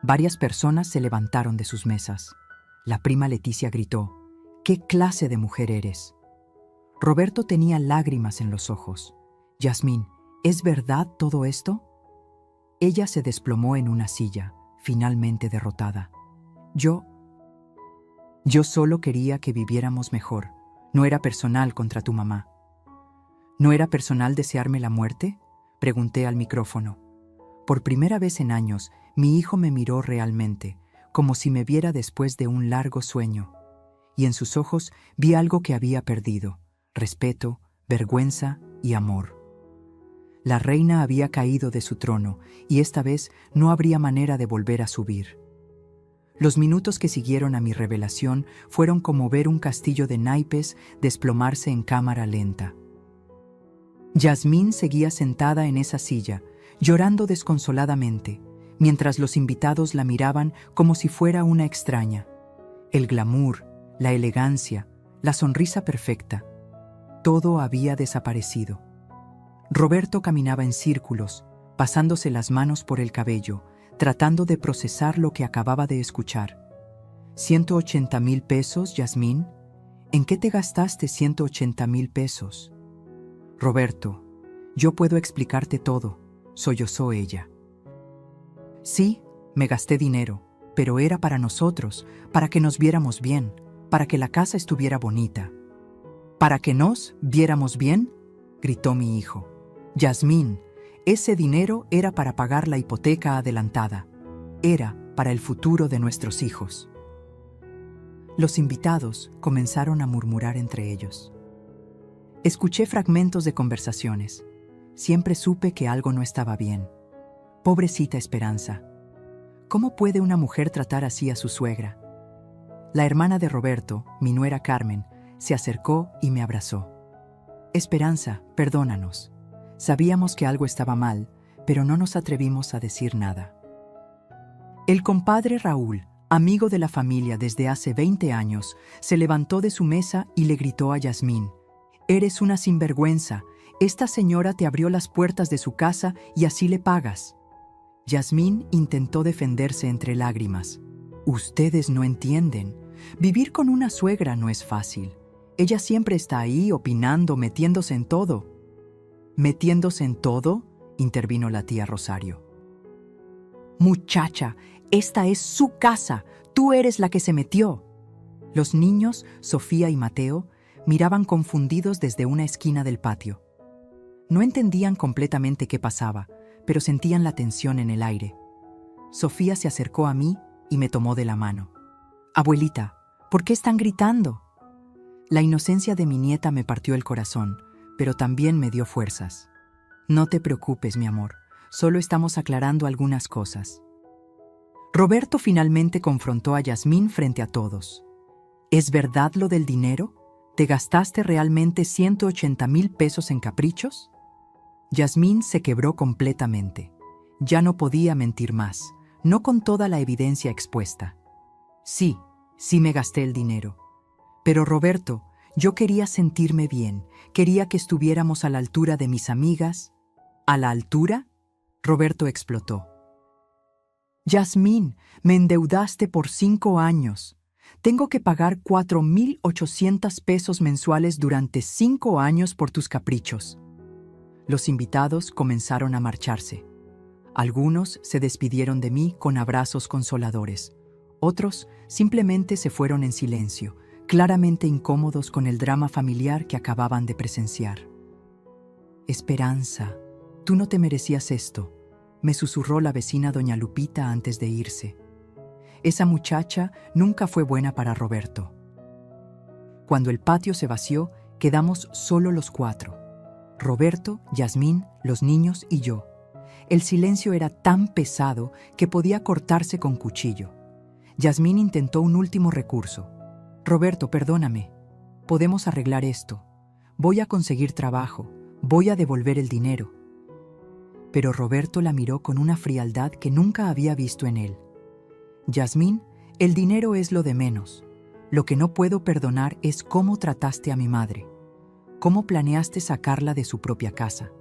Varias personas se levantaron de sus mesas. La prima Leticia gritó: «¿Qué clase de mujer eres?». Roberto tenía lágrimas en los ojos. «Yasmín, ¿es verdad todo esto?». Ella se desplomó en una silla, finalmente derrotada. Yo solo quería que viviéramos mejor. No era personal contra tu mamá». «¿No era personal desearme la muerte?», pregunté al micrófono. Por primera vez en años, mi hijo me miró realmente, como si me viera después de un largo sueño. Y en sus ojos vi algo que había perdido: respeto, vergüenza y amor. La reina había caído de su trono y esta vez no habría manera de volver a subir. Los minutos que siguieron a mi revelación fueron como ver un castillo de naipes desplomarse en cámara lenta. Yasmín seguía sentada en esa silla, llorando desconsoladamente, mientras los invitados la miraban como si fuera una extraña. El glamour, la elegancia, la sonrisa perfecta, todo había desaparecido. Roberto caminaba en círculos, pasándose las manos por el cabello, tratando de procesar lo que acababa de escuchar. ¿180,000 pesos, Yasmín? ¿En qué te gastaste 180,000 pesos? Roberto, yo puedo explicarte todo, sollozó ella. Sí, me gasté dinero, pero era para nosotros, para que nos viéramos bien, para que la casa estuviera bonita. ¿Para que nos viéramos bien?, gritó mi hijo. Yasmín, ese dinero era para pagar la hipoteca adelantada. Era para el futuro de nuestros hijos. Los invitados comenzaron a murmurar entre ellos. Escuché fragmentos de conversaciones. Siempre supe que algo no estaba bien. Pobrecita Esperanza. ¿Cómo puede una mujer tratar así a su suegra? La hermana de Roberto, mi nuera Carmen, se acercó y me abrazó. Esperanza, perdónanos. Sabíamos que algo estaba mal, pero no nos atrevimos a decir nada. El compadre Raúl, amigo de la familia desde hace 20 años, se levantó de su mesa y le gritó a Yasmín: «Eres una sinvergüenza. Esta señora te abrió las puertas de su casa y así le pagas». Yasmín intentó defenderse entre lágrimas. «Ustedes no entienden. Vivir con una suegra no es fácil. Ella siempre está ahí opinando, metiéndose en todo». «¿Metiéndose en todo?», intervino la tía Rosario. «Muchacha, esta es su casa. Tú eres la que se metió». Los niños, Sofía y Mateo, miraban confundidos desde una esquina del patio. No entendían completamente qué pasaba, pero sentían la tensión en el aire. Sofía se acercó a mí y me tomó de la mano. «Abuelita, ¿por qué están gritando?». La inocencia de mi nieta me partió el corazón, pero también me dio fuerzas. «No te preocupes, mi amor, solo estamos aclarando algunas cosas». Roberto finalmente confrontó a Yasmín frente a todos. «¿Es verdad lo del dinero? ¿Te gastaste realmente 180,000 pesos en caprichos?». Yasmín se quebró completamente. Ya no podía mentir más, no con toda la evidencia expuesta. «Sí, sí me gasté el dinero. Pero Roberto, yo quería sentirme bien, quería que estuviéramos a la altura de mis amigas». «¿A la altura?», Roberto explotó. «Yasmín, me endeudaste por 5 años. Tengo que pagar 4,800 pesos mensuales durante 5 años por tus caprichos». Los invitados comenzaron a marcharse. Algunos se despidieron de mí con abrazos consoladores. Otros simplemente se fueron en silencio, claramente incómodos con el drama familiar que acababan de presenciar. «Esperanza, tú no te merecías esto», me susurró la vecina doña Lupita antes de irse. «Esa muchacha nunca fue buena para Roberto». Cuando el patio se vació, quedamos solo los 4. Roberto, Yasmín, los niños y yo. El silencio era tan pesado que podía cortarse con cuchillo. Yasmín intentó un último recurso. «Roberto, perdóname. Podemos arreglar esto. Voy a conseguir trabajo. Voy a devolver el dinero». Pero Roberto la miró con una frialdad que nunca había visto en él. «Yasmín, el dinero es lo de menos. Lo que no puedo perdonar es cómo trataste a mi madre. Cómo planeaste sacarla de su propia casa».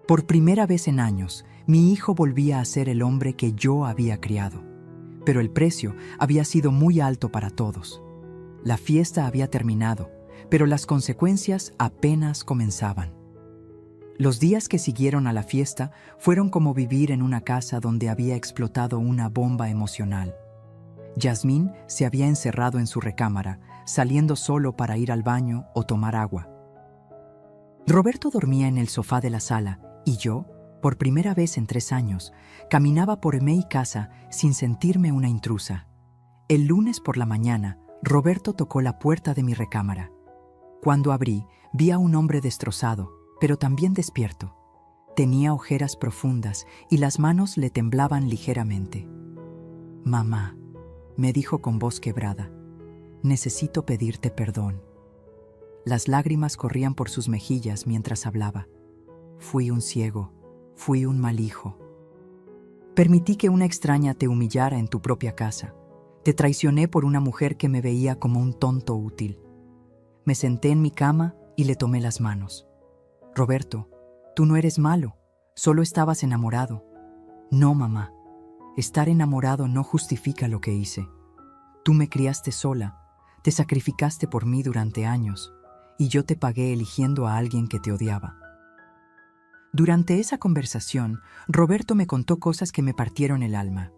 Por primera vez en años, mi hijo volvía a ser el hombre que yo había criado. Pero el precio había sido muy alto para todos. La fiesta había terminado, pero las consecuencias apenas comenzaban. Los días que siguieron a la fiesta fueron como vivir en una casa donde había explotado una bomba emocional. Yasmín se había encerrado en su recámara, saliendo solo para ir al baño o tomar agua. Roberto dormía en el sofá de la sala y yo, por primera vez en 3 años, caminaba por mi casa sin sentirme una intrusa. El lunes por la mañana, Roberto tocó la puerta de mi recámara. Cuando abrí, vi a un hombre destrozado, pero también despierto. Tenía ojeras profundas y las manos le temblaban ligeramente. «Mamá», me dijo con voz quebrada. Necesito pedirte perdón. Las lágrimas corrían por sus mejillas mientras hablaba. Fui un ciego, fui un mal hijo. Permití que una extraña te humillara en tu propia casa. Te traicioné por una mujer que me veía como un tonto útil. Me senté en mi cama y le tomé las manos. Roberto, tú no eres malo, solo estabas enamorado. No, mamá. Estar enamorado no justifica lo que hice. Tú me criaste sola, te sacrificaste por mí durante años, y yo te pagué eligiendo a alguien que te odiaba. Durante esa conversación, Roberto me contó cosas que me partieron el alma.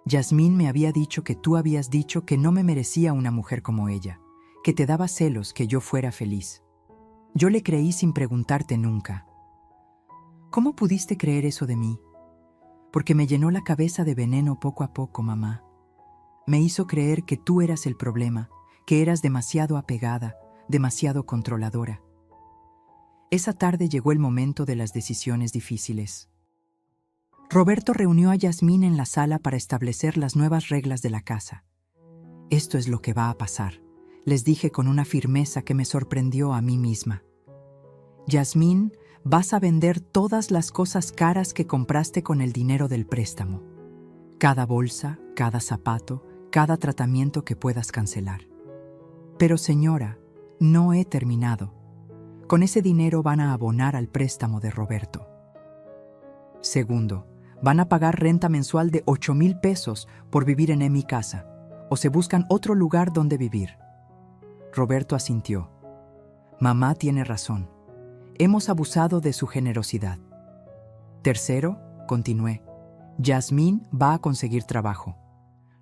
Yasmín me había dicho que tú habías dicho que no me merecía una mujer como ella, que te daba celos que yo fuera feliz. Yo le creí sin preguntarte nunca. ¿Cómo pudiste creer eso de mí? Porque me llenó la cabeza de veneno poco a poco, mamá. Me hizo creer que tú eras el problema, que eras demasiado apegada, demasiado controladora. Esa tarde llegó el momento de las decisiones difíciles. Roberto reunió a Yasmín en la sala para establecer las nuevas reglas de la casa. Esto es lo que va a pasar, les dije con una firmeza que me sorprendió a mí misma. Yasmín, vas a vender todas las cosas caras que compraste con el dinero del préstamo. Cada bolsa, cada zapato, cada tratamiento que puedas cancelar. Pero señora, no he terminado. Con ese dinero van a abonar al préstamo de Roberto. Segundo, van a pagar renta mensual de 8,000 pesos por vivir en mi casa, o se buscan otro lugar donde vivir. Roberto asintió. Mamá tiene razón. Hemos abusado de su generosidad. Tercero, continué, Yasmín va a conseguir trabajo.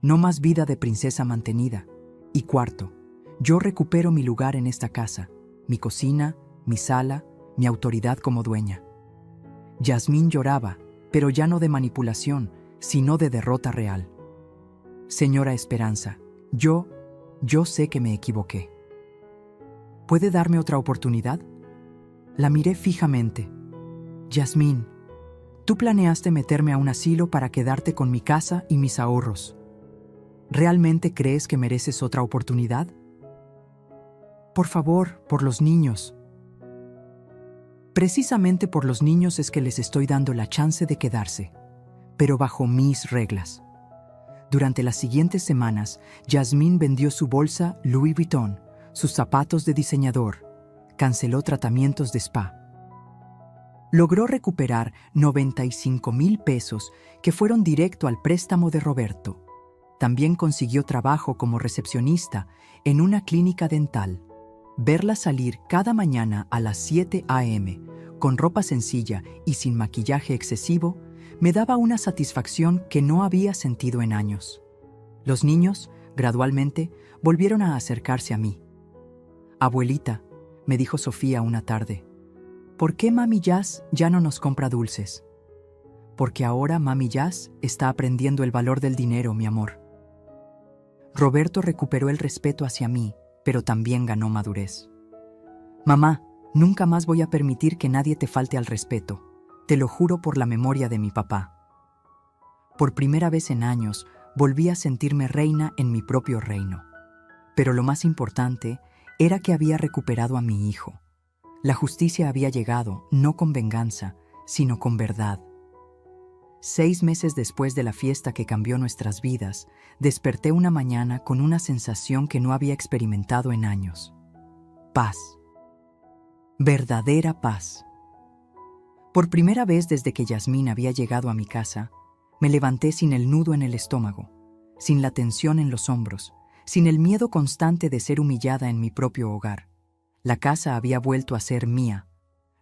No más vida de princesa mantenida. Y cuarto, yo recupero mi lugar en esta casa, mi cocina, mi sala, mi autoridad como dueña. Yasmín lloraba, pero ya no de manipulación, sino de derrota real. Señora Esperanza, yo sé que me equivoqué. ¿Puede darme otra oportunidad? La miré fijamente. Yasmín, tú planeaste meterme a un asilo para quedarte con mi casa y mis ahorros. ¿Realmente crees que mereces otra oportunidad? Por favor, por los niños. Precisamente por los niños es que les estoy dando la chance de quedarse, pero bajo mis reglas. Durante las siguientes semanas, Yasmín vendió su bolsa Louis Vuitton, sus zapatos de diseñador, canceló tratamientos de spa. Logró recuperar 95,000 pesos que fueron directo al préstamo de Roberto. También consiguió trabajo como recepcionista en una clínica dental. Verla salir cada mañana a las 7 a.m., con ropa sencilla y sin maquillaje excesivo, me daba una satisfacción que no había sentido en años. Los niños, gradualmente, volvieron a acercarse a mí. Abuelita, me dijo Sofía una tarde, ¿por qué Mami Jazz ya no nos compra dulces? Porque ahora Mami Jazz está aprendiendo el valor del dinero, mi amor. Roberto recuperó el respeto hacia mí, pero también ganó madurez. Mamá, nunca más voy a permitir que nadie te falte al respeto. Te lo juro por la memoria de mi papá. Por primera vez en años, volví a sentirme reina en mi propio reino. Pero lo más importante era que había recuperado a mi hijo. La justicia había llegado, no con venganza, sino con verdad. 6 meses después de la fiesta que cambió nuestras vidas, desperté una mañana con una sensación que no había experimentado en años. Paz. Verdadera paz. Por primera vez desde que Yasmín había llegado a mi casa, me levanté sin el nudo en el estómago, sin la tensión en los hombros, sin el miedo constante de ser humillada en mi propio hogar. La casa había vuelto a ser mía.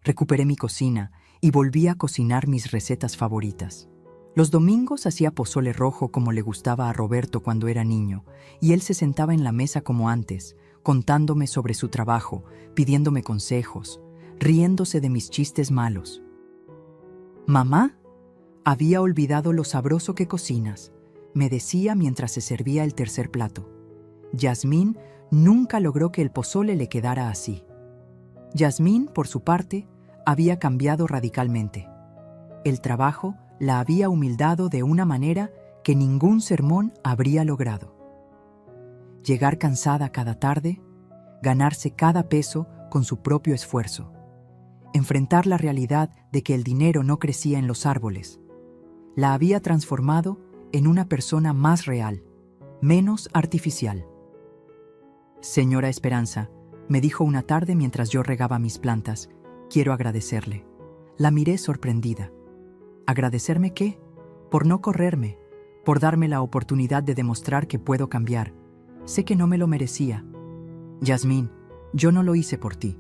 Recuperé mi cocina y volví a cocinar mis recetas favoritas. Los domingos hacía pozole rojo como le gustaba a Roberto cuando era niño, y él se sentaba en la mesa como antes, contándome sobre su trabajo, pidiéndome consejos, riéndose de mis chistes malos. «Mamá, había olvidado lo sabroso que cocinas», me decía mientras se servía el tercer plato. Yasmín nunca logró que el pozole le quedara así. Yasmín, por su parte, había cambiado radicalmente. El trabajo la había humildado de una manera que ningún sermón habría logrado. Llegar cansada cada tarde, ganarse cada peso con su propio esfuerzo, enfrentar la realidad de que el dinero no crecía en los árboles, la había transformado en una persona más real, menos artificial. Señora Esperanza, me dijo una tarde mientras yo regaba mis plantas, quiero agradecerle. La miré sorprendida. ¿Agradecerme qué? Por no correrme, por darme la oportunidad de demostrar que puedo cambiar. Sé que no me lo merecía. Yasmín, yo no lo hice por ti.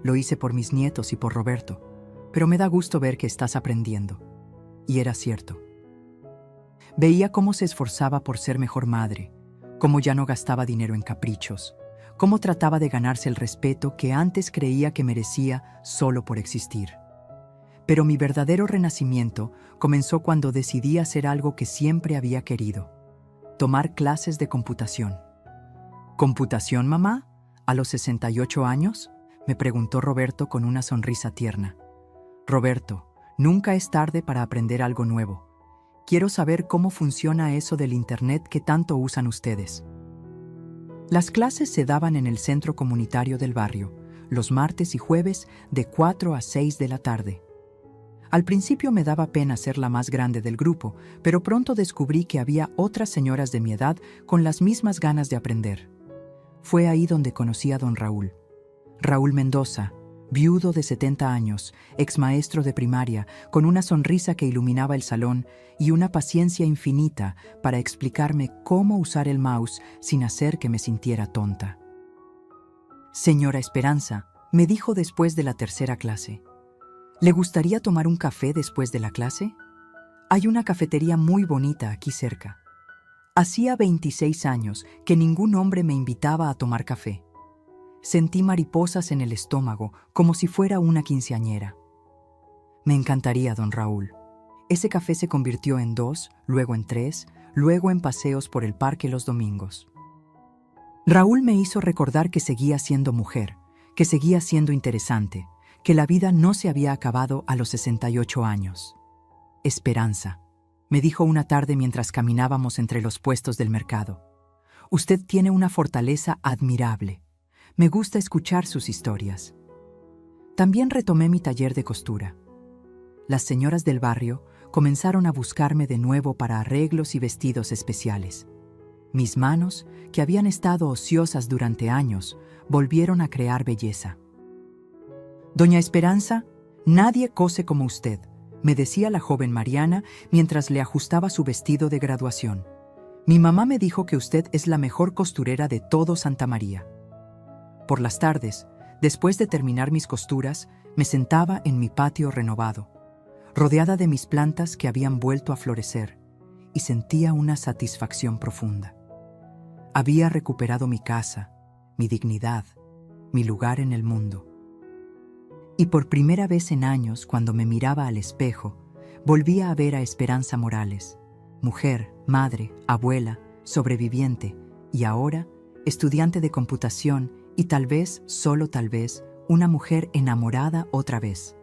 Lo hice por mis nietos y por Roberto, pero me da gusto ver que estás aprendiendo. Y era cierto. Veía cómo se esforzaba por ser mejor madre, cómo ya no gastaba dinero en caprichos, cómo trataba de ganarse el respeto que antes creía que merecía solo por existir. Pero mi verdadero renacimiento comenzó cuando decidí hacer algo que siempre había querido: tomar clases de computación. ¿Computación, mamá? ¿A los 68 años? Me preguntó Roberto con una sonrisa tierna. Roberto, nunca es tarde para aprender algo nuevo. Quiero saber cómo funciona eso del Internet que tanto usan ustedes. Las clases se daban en el centro comunitario del barrio, los martes y jueves de 4 a 6 de la tarde. Al principio me daba pena ser la más grande del grupo, pero pronto descubrí que había otras señoras de mi edad con las mismas ganas de aprender. Fue ahí donde conocí a don Raúl. Raúl Mendoza, viudo de 70 años, exmaestro de primaria, con una sonrisa que iluminaba el salón y una paciencia infinita para explicarme cómo usar el mouse sin hacer que me sintiera tonta. Señora Esperanza, me dijo después de la tercera clase, ¿le gustaría tomar un café después de la clase? Hay una cafetería muy bonita aquí cerca. Hacía 26 años que ningún hombre me invitaba a tomar café. Sentí mariposas en el estómago, como si fuera una quinceañera. Me encantaría, don Raúl. Ese café se convirtió en 2, luego en 3, luego en paseos por el parque los domingos. Raúl me hizo recordar que seguía siendo mujer, que seguía siendo interesante, que la vida no se había acabado a los 68 años. Esperanza, me dijo una tarde mientras caminábamos entre los puestos del mercado. Usted tiene una fortaleza admirable. Me gusta escuchar sus historias. También retomé mi taller de costura. Las señoras del barrio comenzaron a buscarme de nuevo para arreglos y vestidos especiales. Mis manos, que habían estado ociosas durante años, volvieron a crear belleza. Doña Esperanza, nadie cose como usted, me decía la joven Mariana mientras le ajustaba su vestido de graduación. Mi mamá me dijo que usted es la mejor costurera de todo Santa María. Por las tardes, después de terminar mis costuras, me sentaba en mi patio renovado, rodeada de mis plantas que habían vuelto a florecer, y sentía una satisfacción profunda. Había recuperado mi casa, mi dignidad, mi lugar en el mundo. Y por primera vez en años, cuando me miraba al espejo, volvía a ver a Esperanza Morales, mujer, madre, abuela, sobreviviente y ahora estudiante de computación y tal vez, solo tal vez, una mujer enamorada otra vez.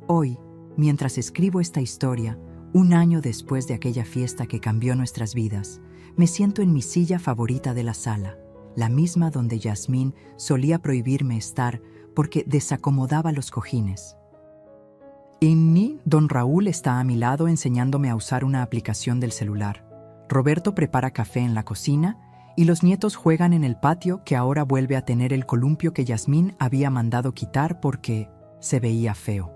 Hoy, mientras escribo esta historia, un año después de aquella fiesta que cambió nuestras vidas, me siento en mi silla favorita de la sala, la misma donde Yasmín solía prohibirme estar porque desacomodaba los cojines. Don Raúl está a mi lado enseñándome a usar una aplicación del celular. Roberto prepara café en la cocina y los nietos juegan en el patio, que ahora vuelve a tener el columpio que Yasmín había mandado quitar porque se veía feo.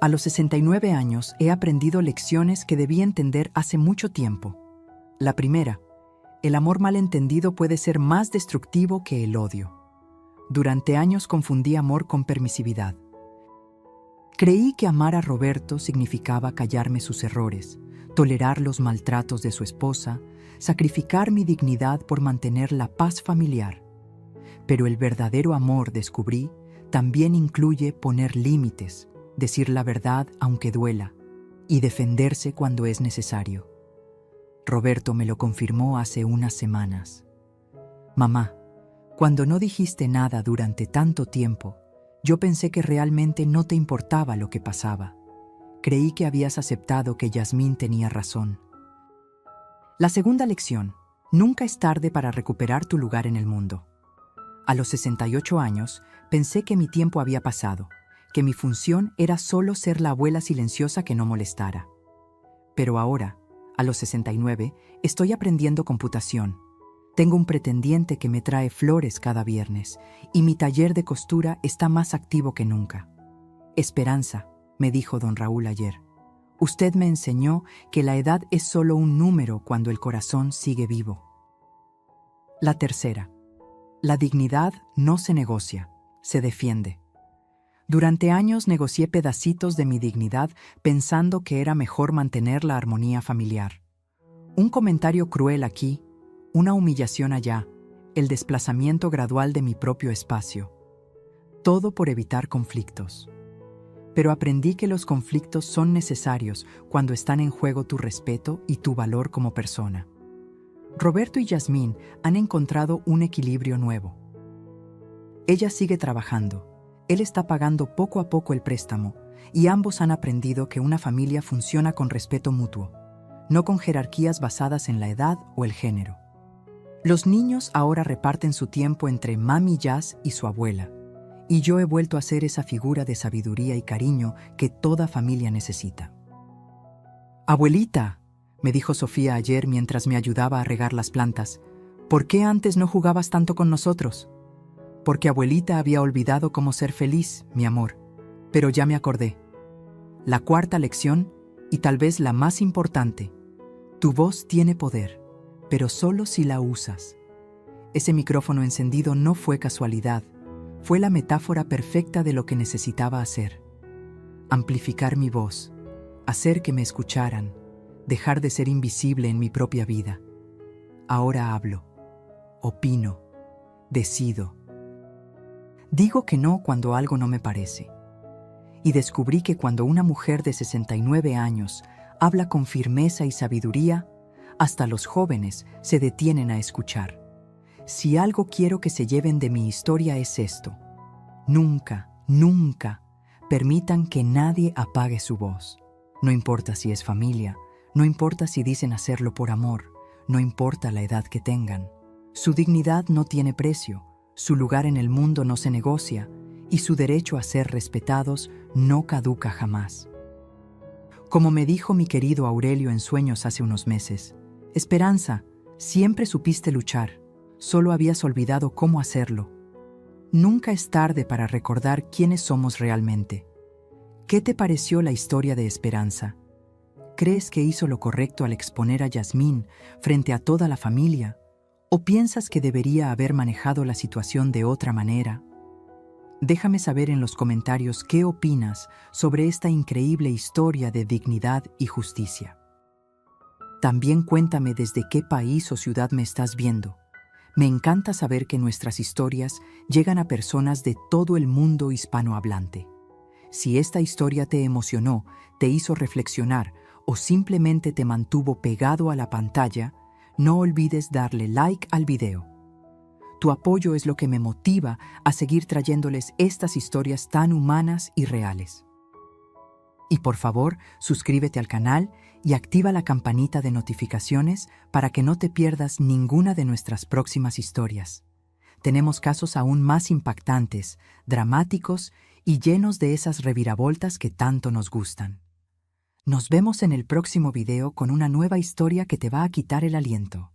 A los 69 años he aprendido lecciones que debí entender hace mucho tiempo. La primera, el amor malentendido puede ser más destructivo que el odio. Durante años confundí amor con permisividad. Creí que amar a Roberto significaba callarme sus errores, tolerar los maltratos de su esposa, sacrificar mi dignidad por mantener la paz familiar. Pero el verdadero amor, descubrí, también incluye poner límites, decir la verdad aunque duela, y defenderse cuando es necesario. Roberto me lo confirmó hace unas semanas. Mamá, cuando no dijiste nada durante tanto tiempo, yo pensé que realmente no te importaba lo que pasaba. Creí que habías aceptado que Yasmín tenía razón. La segunda lección: nunca es tarde para recuperar tu lugar en el mundo. A los 68 años, pensé que mi tiempo había pasado, que mi función era solo ser la abuela silenciosa que no molestara. Pero ahora, a los 69, estoy aprendiendo computación. Tengo un pretendiente que me trae flores cada viernes y mi taller de costura está más activo que nunca. Esperanza, me dijo don Raúl ayer. Usted me enseñó que la edad es solo un número cuando el corazón sigue vivo. La tercera: la dignidad no se negocia, se defiende. Durante años negocié pedacitos de mi dignidad pensando que era mejor mantener la armonía familiar. Un comentario cruel aquí, una humillación allá, el desplazamiento gradual de mi propio espacio. Todo por evitar conflictos. Pero aprendí que los conflictos son necesarios cuando están en juego tu respeto y tu valor como persona. Roberto y Yasmín han encontrado un equilibrio nuevo. Ella sigue trabajando, él está pagando poco a poco el préstamo y ambos han aprendido que una familia funciona con respeto mutuo, no con jerarquías basadas en la edad o el género. Los niños ahora reparten su tiempo entre mami Yas y su abuela, y yo he vuelto a ser esa figura de sabiduría y cariño que toda familia necesita. «Abuelita», me dijo Sofía ayer mientras me ayudaba a regar las plantas, «¿por qué antes no jugabas tanto con nosotros?» Porque abuelita había olvidado cómo ser feliz, mi amor, pero ya me acordé. La cuarta lección, y tal vez la más importante: tu voz tiene poder, pero solo si la usas. Ese micrófono encendido no fue casualidad, fue la metáfora perfecta de lo que necesitaba hacer. Amplificar mi voz, hacer que me escucharan, dejar de ser invisible en mi propia vida. Ahora hablo, opino, decido. Digo que no cuando algo no me parece. Y descubrí que cuando una mujer de 69 años habla con firmeza y sabiduría, hasta los jóvenes se detienen a escuchar. Si algo quiero que se lleven de mi historia es esto: nunca, nunca permitan que nadie apague su voz. No importa si es familia, no importa si dicen hacerlo por amor, no importa la edad que tengan. Su dignidad no tiene precio, su lugar en el mundo no se negocia y su derecho a ser respetados no caduca jamás. Como me dijo mi querido Aurelio en sueños hace unos meses: Esperanza, siempre supiste luchar, solo habías olvidado cómo hacerlo. Nunca es tarde para recordar quiénes somos realmente. ¿Qué te pareció la historia de Esperanza? ¿Crees que hizo lo correcto al exponer a Yasmín frente a toda la familia? ¿O piensas que debería haber manejado la situación de otra manera? Déjame saber en los comentarios qué opinas sobre esta increíble historia de dignidad y justicia. También cuéntame desde qué país o ciudad me estás viendo. Me encanta saber que nuestras historias llegan a personas de todo el mundo hispanohablante. Si esta historia te emocionó, te hizo reflexionar o simplemente te mantuvo pegado a la pantalla, no olvides darle like al video. Tu apoyo es lo que me motiva a seguir trayéndoles estas historias tan humanas y reales. Y por favor, suscríbete al canal y activa la campanita de notificaciones para que no te pierdas ninguna de nuestras próximas historias. Tenemos casos aún más impactantes, dramáticos y llenos de esas reviravoltas que tanto nos gustan. Nos vemos en el próximo video con una nueva historia que te va a quitar el aliento.